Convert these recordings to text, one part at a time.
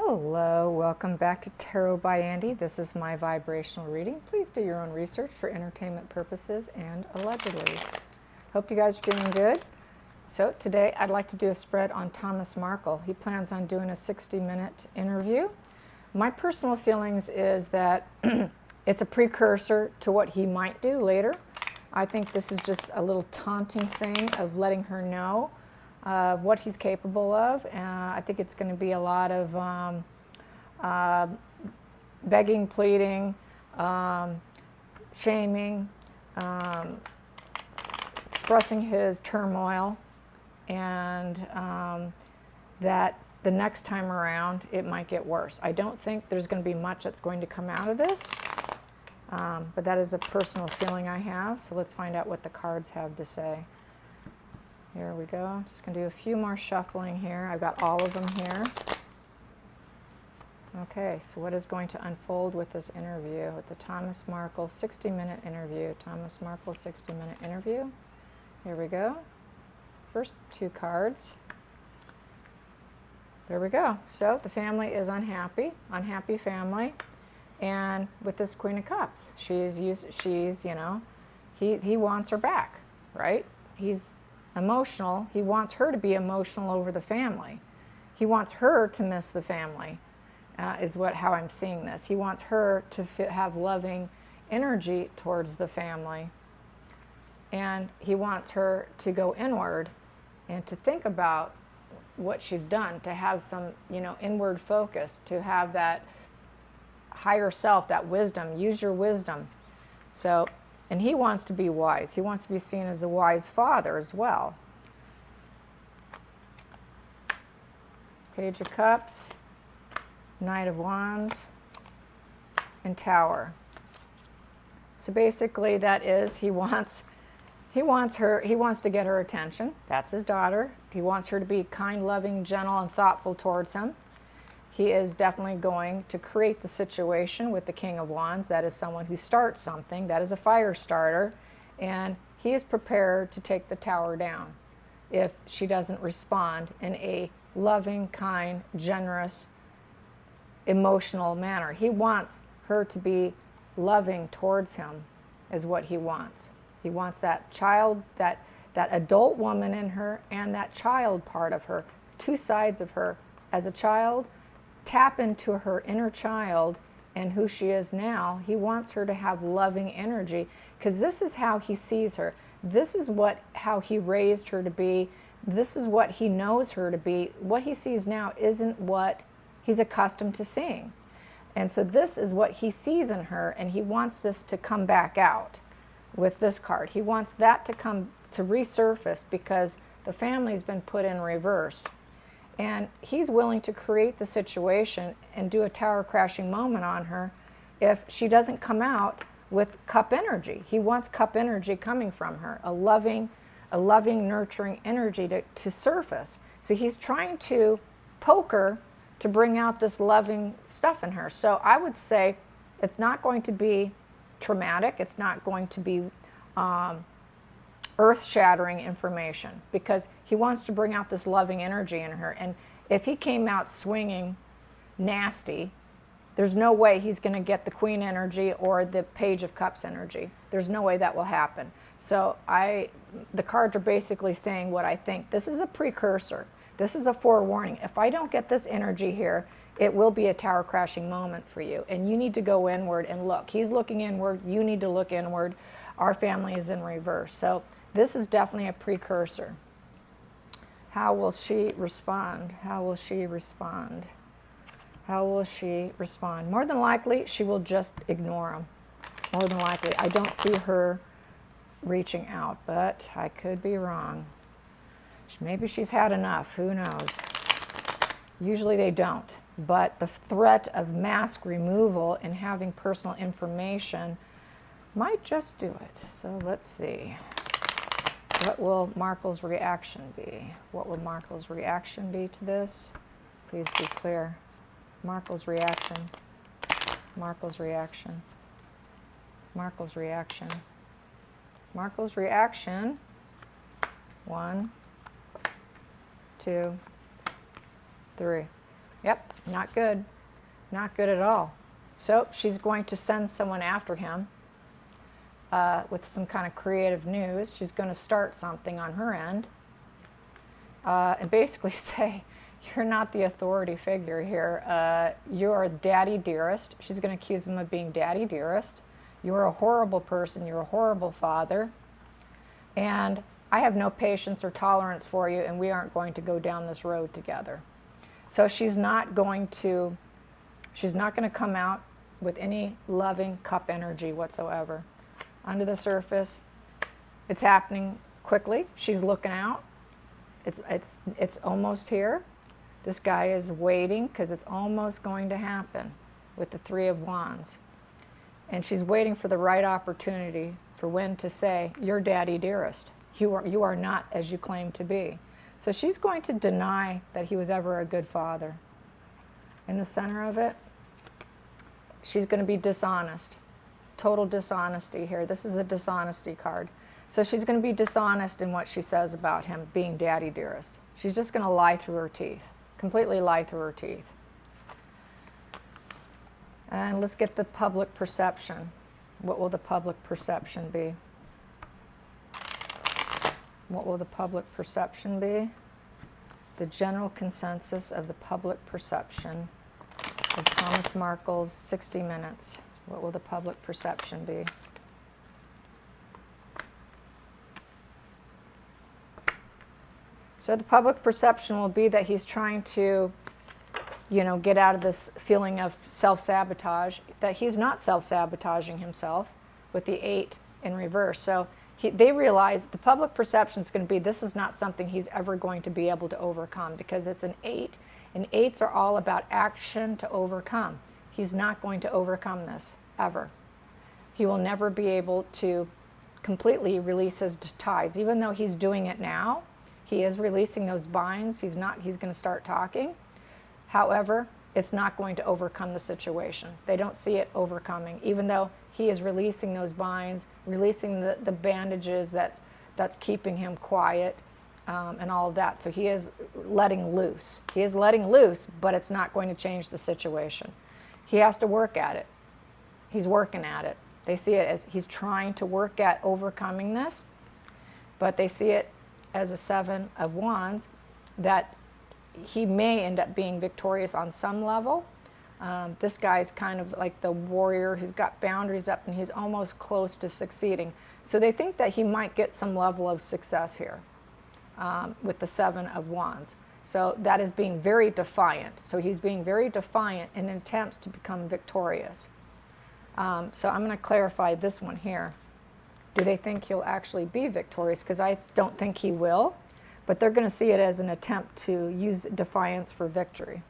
Hello, welcome back to Tarot by Andy. This is my vibrational reading. Please do your own research for entertainment purposes and allegedly. Hope you guys are doing good. So today I'd like to do a spread on Thomas Markle. He plans on doing a 60-minute interview. My personal feelings is that it's a precursor to what he might do later. I think this is just a little taunting thing of letting her know what he's capable of. I think it's going to be a lot of begging, pleading, shaming, expressing his turmoil, and that the next time around it might get worse. I don't think there's going to be much that's going to come out of this, but that is a personal feeling I have. So let's find out what the cards have to say. Here we go. Just going to do a few more shuffling here. I've got all of them here. Okay, so what is going to unfold with this interview, with the Thomas Markle 60-minute interview? Thomas Markle 60-minute interview. Here we go. First two cards. There we go. So the family is unhappy, unhappy family. And with this Queen of Cups, he wants her back, right? He's emotional. He wants her to be emotional over the family. He wants her to miss the family, is how I'm seeing this. He wants her to have loving energy towards the family. And he wants her to go inward and to think about what she's done, to have some, inward focus, to have that higher self, that wisdom. Use your wisdom. So, and he wants to be wise. He wants to be seen as a wise father as well. Page of Cups, Knight of Wands, and Tower. So basically that is he wants to get her attention. That's his daughter. He wants her to be kind, loving, gentle, and thoughtful towards him. He is definitely going to create the situation with the King of Wands. That is someone who starts something. That is a fire starter. And he is prepared to take the tower down if she doesn't respond in a loving, kind, generous, emotional manner. He wants her to be loving towards him, is what he wants. He wants that child, that adult woman in her and that child part of her, two sides of her. As a child, tap into her inner child and who she is now. He wants her to have loving energy because this is how he sees her. This is how he raised her to be. This is what he knows her to be. What he sees now isn't what he's accustomed to seeing. And so this is what he sees in her, and he wants this to come back out with this card. He wants that to resurface because the family's been put in reverse. And he's willing to create the situation and do a tower crashing moment on her if she doesn't come out with cup energy. He wants cup energy coming from her, a loving, nurturing energy to surface. So he's trying to poke her to bring out this loving stuff in her. So I would say it's not going to be traumatic. It's not going to be earth-shattering information because he wants to bring out this loving energy in her. And if he came out swinging nasty, there's no way he's going to get the Queen energy or the Page of Cups energy. There's no way that will happen. So the cards are basically saying what I think. This is a precursor. This is a forewarning. If I don't get this energy here, it will be a tower crashing moment for you. And you need to go inward and look. He's looking inward. You need to look inward. Our family is in reverse. So this is definitely a precursor. How will she respond? How will she respond? How will she respond? More than likely, she will just ignore him. More than likely. I don't see her reaching out, but I could be wrong. Maybe she's had enough. Who knows? Usually they don't. But the threat of mask removal and having personal information might just do it. So let's see. What will Markle's reaction be? What will Markle's reaction be to this? Please be clear. Markle's reaction. Markle's reaction. Markle's reaction. Markle's reaction. 1, 2, 3. Yep, not good. Not good at all. So she's going to send someone after him with some kind of creative news. She's going to start something on her end and basically say, you're not the authority figure here. You're daddy dearest. She's going to accuse him of being daddy dearest. You're a horrible person. You're a horrible father. And I have no patience or tolerance for you, and we aren't going to go down this road together. So she's not going to come out with any loving cup energy whatsoever. Under the surface, it's happening quickly. She's looking out. It's almost here. This guy is waiting because it's almost going to happen with the Three of Wands. And she's waiting for the right opportunity for when to say, you're daddy dearest. You are not as you claim to be. So she's going to deny that he was ever a good father. In the center of it, she's going to be dishonest. Total dishonesty here. This is a dishonesty card. So she's going to be dishonest in what she says about him being daddy dearest. She's just going to lie through her teeth. Completely lie through her teeth. And let's get the public perception. What will the public perception be? What will the public perception be? The general consensus of the public perception of Thomas Markle's 60 Minutes. What will the public perception be? So the public perception will be that he's trying to, get out of this feeling of self-sabotage, that he's not self-sabotaging himself with the 8 in reverse. So they realize the public perception is going to be this is not something he's ever going to be able to overcome because it's an 8, and 8s are all about action to overcome. He's not going to overcome this, ever. He will never be able to completely release his ties. Even though he's doing it now, he is releasing those binds. He's going to start talking. However, it's not going to overcome the situation. They don't see it overcoming, even though he is releasing those binds, releasing the bandages that's keeping him quiet, and all of that. So he is letting loose. He is letting loose, but it's not going to change the situation. He has to work at it. He's working at it. They see it as he's trying to work at overcoming this, but they see it as a 7 of Wands, that he may end up being victorious on some level. This guy's kind of like the warrior who's got boundaries up and he's almost close to succeeding. So they think that he might get some level of success here with the 7 of Wands. So that is being very defiant. So he's being very defiant in attempts to become victorious. So I'm going to clarify this one here. Do they think he'll actually be victorious? Because I don't think he will, but they're going to see it as an attempt to use defiance for victory.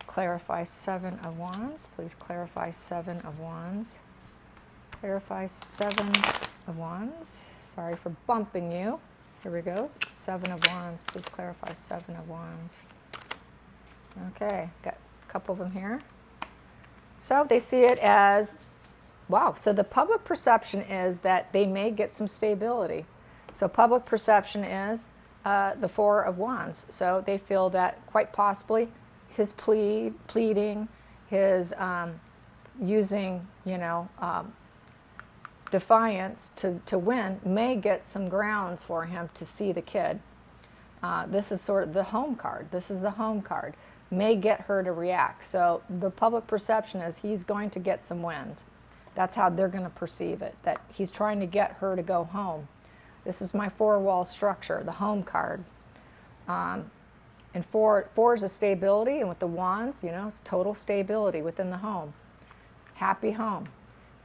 Clarify 7 of Wands. Please clarify 7 of Wands. Clarify 7 of Wands. Sorry for bumping you. Here we go. 7 of Wands. Please clarify 7 of Wands. Okay, got a couple of them here. So they see it as, wow, so the public perception is that they may get some stability. So public perception is the 4 of Wands. So they feel that quite possibly his pleading, his using, defiance to win may get some grounds for him to see the kid. This is sort of the home card. This is the home card. May get her to react. So the public perception is he's going to get some wins. That's how they're going to perceive it, that he's trying to get her to go home. This is my 4-wall structure, the home card. And 4 is a stability, and with the Wands, it's total stability within the home. Happy home.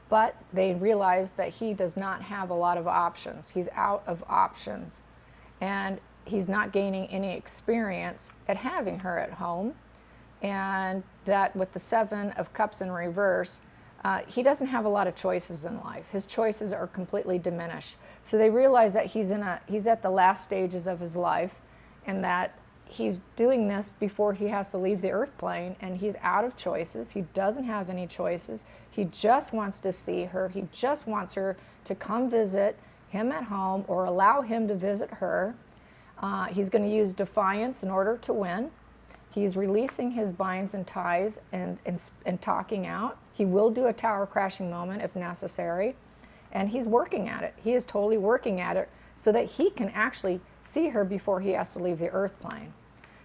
But they realize that he does not have a lot of options. He's out of options. And he's not gaining any experience at having her at home. And that with the 7 of Cups in reverse, he doesn't have a lot of choices in life. His choices are completely diminished. So they realize that he's at the last stages of his life, and that he's doing this before he has to leave the earth plane, and he's out of choices. He doesn't have any choices. He just wants to see her. He just wants her to come visit him at home or allow him to visit her. He's going to use defiance in order to win. He's releasing his binds and ties and talking out. He will do a tower crashing moment if necessary. And he's working at it. He is totally working at it so that he can actually see her before he has to leave the earth plane.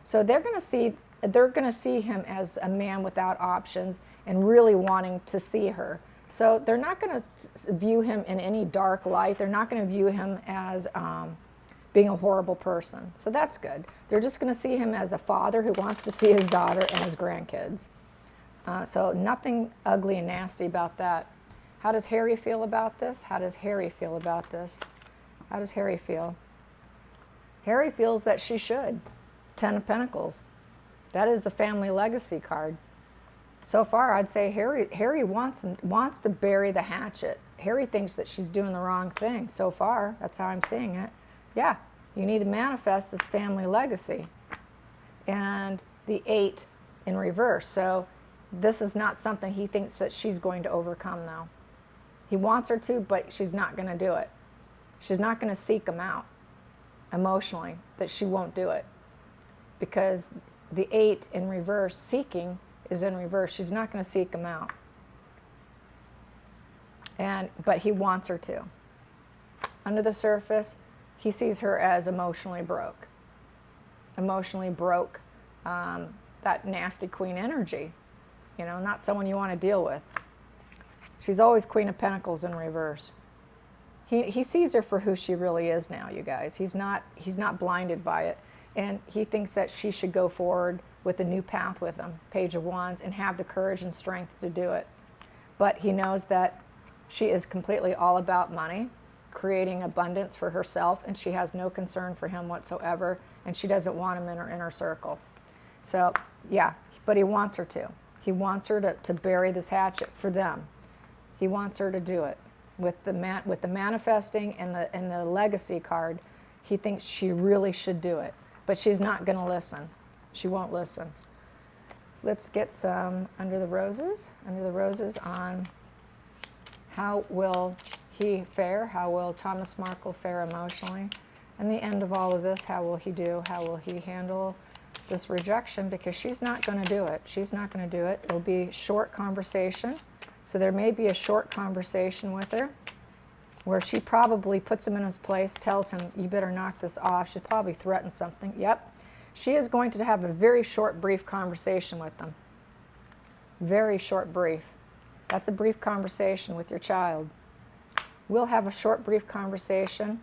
So they're going to see him as a man without options and really wanting to see her. So they're not going to view him in any dark light. They're not going to view him as being a horrible person. So that's good. They're just going to see him as a father who wants to see his daughter and his grandkids. So nothing ugly and nasty about that. How does Harry feel about this? How does Harry feel about this? How does Harry feel? Harry feels that she should. 10 of Pentacles. That is the family legacy card. So far, I'd say Harry wants to bury the hatchet. Harry thinks that she's doing the wrong thing. So far, that's how I'm seeing it. Yeah, you need to manifest this family legacy. And the 8 in reverse. So this is not something he thinks that she's going to overcome, though. He wants her to, but she's not going to do it. She's not going to seek him out emotionally, that she won't do it. Because the 8 in reverse, seeking, is in reverse. She's not going to seek him out. But he wants her to. Under the surface, he sees her as emotionally broke. Emotionally broke, that nasty queen energy. You know, not someone you want to deal with. She's always Queen of Pentacles in reverse. He sees her for who she really is now, you guys. He's not blinded by it. And he thinks that she should go forward with a new path with him, Page of Wands, and have the courage and strength to do it. But he knows that she is completely all about money, creating abundance for herself, and she has no concern for him whatsoever, and she doesn't want him in her inner circle. So, yeah, but he wants her to. He wants her to bury this hatchet for them. He wants her to do it. With the manifesting and the legacy card, he thinks she really should do it. But she's not going to listen. She won't listen. Let's get some Under the Roses. Under the Roses on how will he fare? How will Thomas Markle fare emotionally? And the end of all of this, how will he do? How will he handle this rejection? Because she's not going to do it. She's not going to do it. It'll be short conversation. So there may be a short conversation with her where she probably puts him in his place, tells him, you better knock this off. She probably threatens something. Yep. She is going to have a very short, brief conversation with them. Very short, brief. That's a brief conversation with your child. We'll have a short, brief conversation,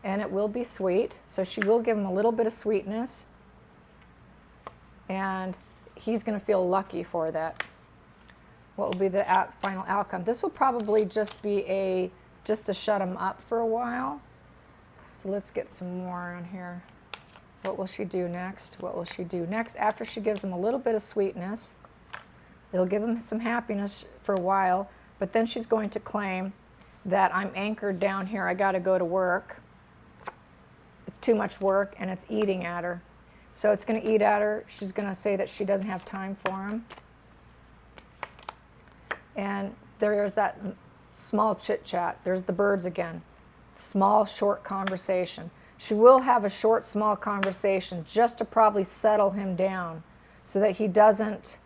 and it will be sweet. So she will give him a little bit of sweetness, and he's going to feel lucky for that. What will be the final outcome? This will probably just be just to shut him up for a while. So let's get some more on here. What will she do next? What will she do next? After she gives him a little bit of sweetness, it'll give him some happiness for a while, but then she's going to claim that I'm anchored down here. I got to go to work. It's too much work, and it's eating at her. So it's going to eat at her. She's going to say that she doesn't have time for him. And there's that small chit-chat. There's the birds again. Small, short conversation. She will have a short, small conversation just to probably settle him down so that he doesn't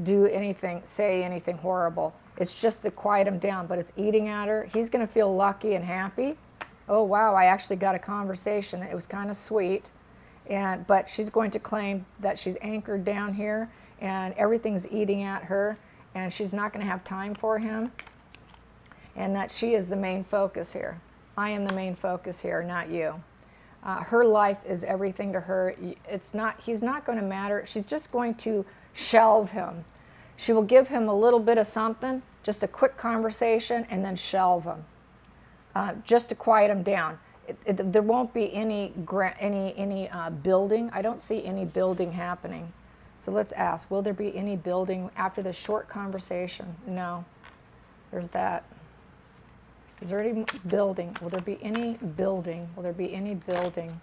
do anything, say anything horrible. It's just to quiet him down, but it's eating at her. He's going to feel lucky and happy. Oh, wow, I actually got a conversation. It was kind of sweet. But she's going to claim that she's anchored down here and everything's eating at her and she's not going to have time for him, and that she is the main focus here. I am the main focus here, not you. Her life is everything to her. He's not going to matter. She's just going to shelve him. She will give him a little bit of something, just a quick conversation, and then shelve him, just to quiet him down. There won't be any building. I don't see any building happening. So let's ask, will there be any building after this short conversation? No. There's that. Is there any building? Will there be any building? Will there be any building?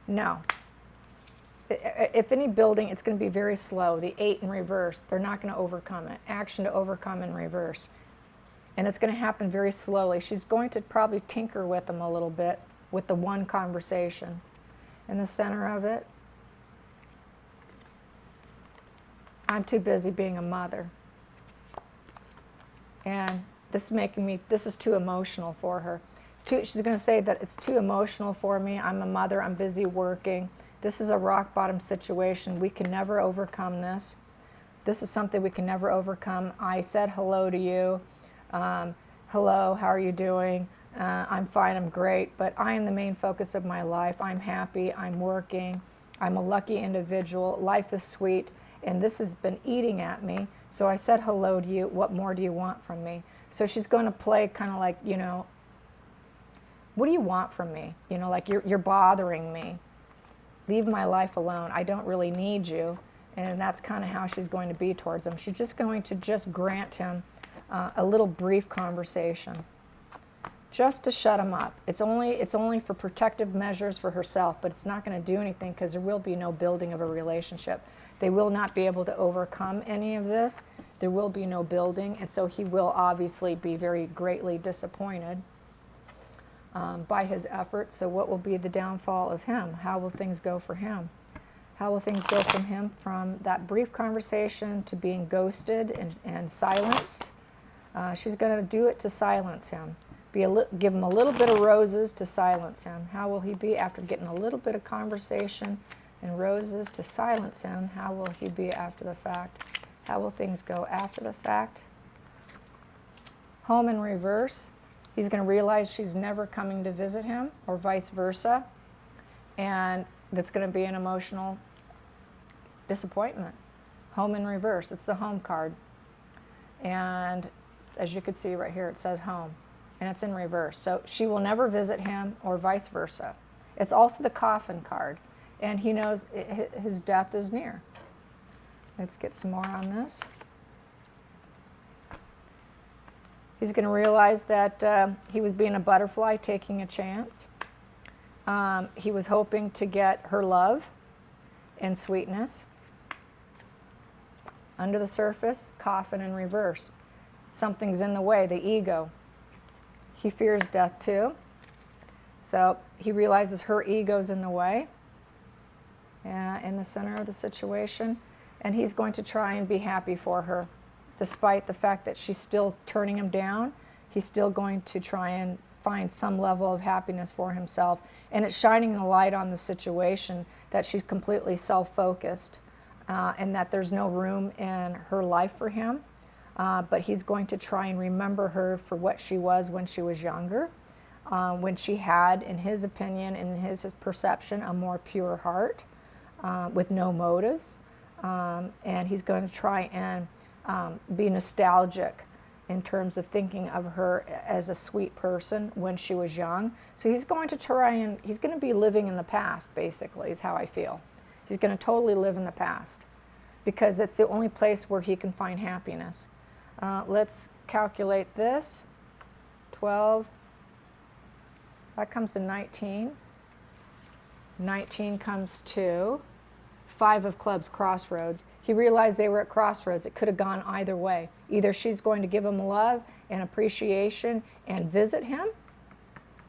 No. If any building, it's going to be very slow. The 8 in reverse, they're not going to overcome it. Action to overcome in reverse. And it's going to happen very slowly. She's going to probably tinker with him a little bit with the one conversation. In the center of it, I'm too busy being a mother. And this is too emotional for her. She's going to say that it's too emotional for me. I'm a mother. I'm busy working. This is a rock bottom situation. We can never overcome this. This is something we can never overcome. I said hello to you. Hello, how are you doing? I'm fine, I'm great, but I am the main focus of my life. I'm happy, I'm working, I'm a lucky individual. Life is sweet, and this has been eating at me. So I said hello to you. What more do you want from me? So she's going to play kind of like, what do you want from me? Like you're bothering me. Leave my life alone. I don't really need you. And that's kind of how she's going to be towards him. She's just going to grant him a little brief conversation, just to shut him up. It's only for protective measures for herself, but it's not going to do anything because there will be no building of a relationship. They will not be able to overcome any of this. There will be no building, and so he will obviously be very greatly disappointed by his efforts. So what will be the downfall of him? How will things go for him? How will things go from him from that brief conversation to being ghosted and silenced? She's going to do it to silence him. Give him a little bit of roses to silence him. How will he be after getting a little bit of conversation and roses to silence him? How will he be after the fact? How will things go after the fact? Home in reverse. He's going to realize she's never coming to visit him, or vice versa. And that's going to be an emotional disappointment. Home in reverse. It's the home card. And as you can see right here, it says home. And it's in reverse. So she will never visit him, or vice versa. It's also the coffin card. And he knows his death is near. Let's get some more on this. He's going to realize that he was being a butterfly, taking a chance. He was hoping to get her love and sweetness. Under the surface, coffin in reverse. Something's in the way, the ego. He fears death too. So he realizes her ego's in the way, in the center of the situation. And he's going to try and be happy for her. Despite the fact that she's still turning him down, he's still going to try and find some level of happiness for himself. And it's shining a light on the situation that she's completely self-focused and that there's no room in her life for him. But he's going to try and remember her for what she was when she was younger, when she had, in his opinion, in his perception, a more pure heart with no motives. And he's going to try and be nostalgic in terms of thinking of her as a sweet person when she was young. So he's going to try and, he's going to be living in the past, basically, is how I feel. He's going to totally live in the past because it's the only place where he can find happiness. Let's calculate this. 12, that comes to 19. 19 comes to 5 of clubs, crossroads. He realized they were at crossroads. It could have gone either way. Either she's going to give him love and appreciation and visit him.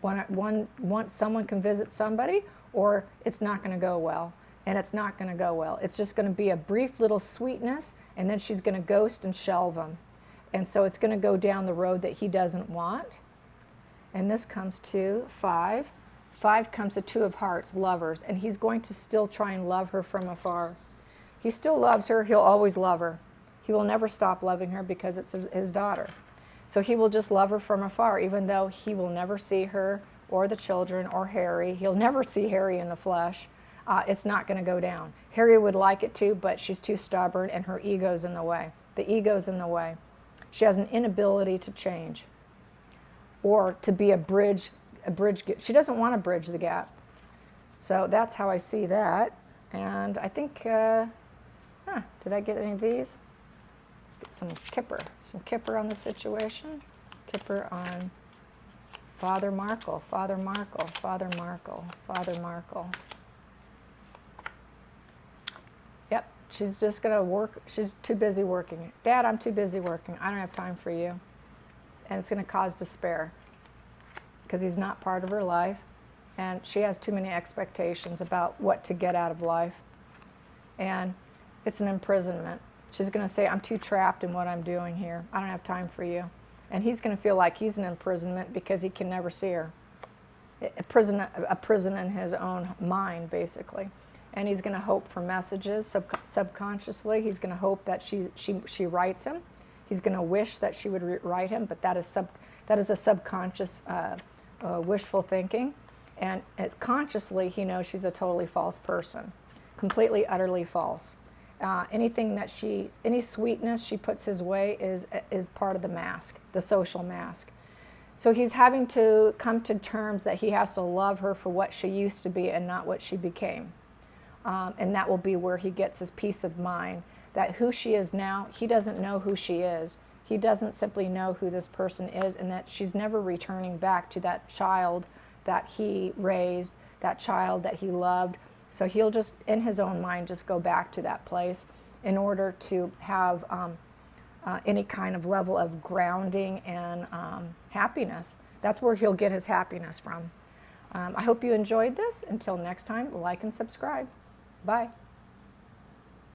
Once someone can visit somebody, or it's not going to go well. And it's not going to go well. It's just going to be a brief little sweetness, and then she's going to ghost and shelve him. And so it's going to go down the road that he doesn't want. And this comes to 5. 5 comes to 2 of hearts, lovers, and he's going to still try and love her from afar. He still loves her. He'll always love her. He will never stop loving her because it's his daughter. So he will just love her from afar, even though he will never see her or the children or Harry. He'll never see Harry in the flesh. It's not going to go down. Harry would like it to, but she's too stubborn and her ego's in the way. The ego's in the way. She has an inability to change or to be a bridge. She doesn't want to bridge the gap. So that's how I see that. And I think, did I get any of these? Let's get some Kipper on the situation. Kipper on Father Markle, Father Markle, Father Markle, Father Markle. Yep, she's just going to work. She's too busy working. Dad, I'm too busy working. I don't have time for you. and it's going to cause despair because he's not part of her life, and she has too many expectations about what to get out of life, and it's an imprisonment. She's going to say, I'm too trapped in what I'm doing here. I don't have time for you. And he's going to feel like he's in imprisonment because he can never see her. A prison in his own mind, basically. And he's going to hope for messages subconsciously. He's going to hope that she writes him. He's going to wish that she would write him, but that is a subconscious wishful thinking. And consciously, he knows she's a totally false person, completely, utterly false. Anything that any sweetness she puts his way is part of the mask, the social mask. So he's having to come to terms that he has to love her for what she used to be and not what she became. And that will be where he gets his peace of mind, that who she is now, he doesn't know who she is. He doesn't simply know who this person is, and that she's never returning back to that child that he raised, that child that he loved. So he'll just, in his own mind, just go back to that place in order to have any kind of level of grounding and happiness. That's where he'll get his happiness from. I hope you enjoyed this. Until next time, like and subscribe. Bye.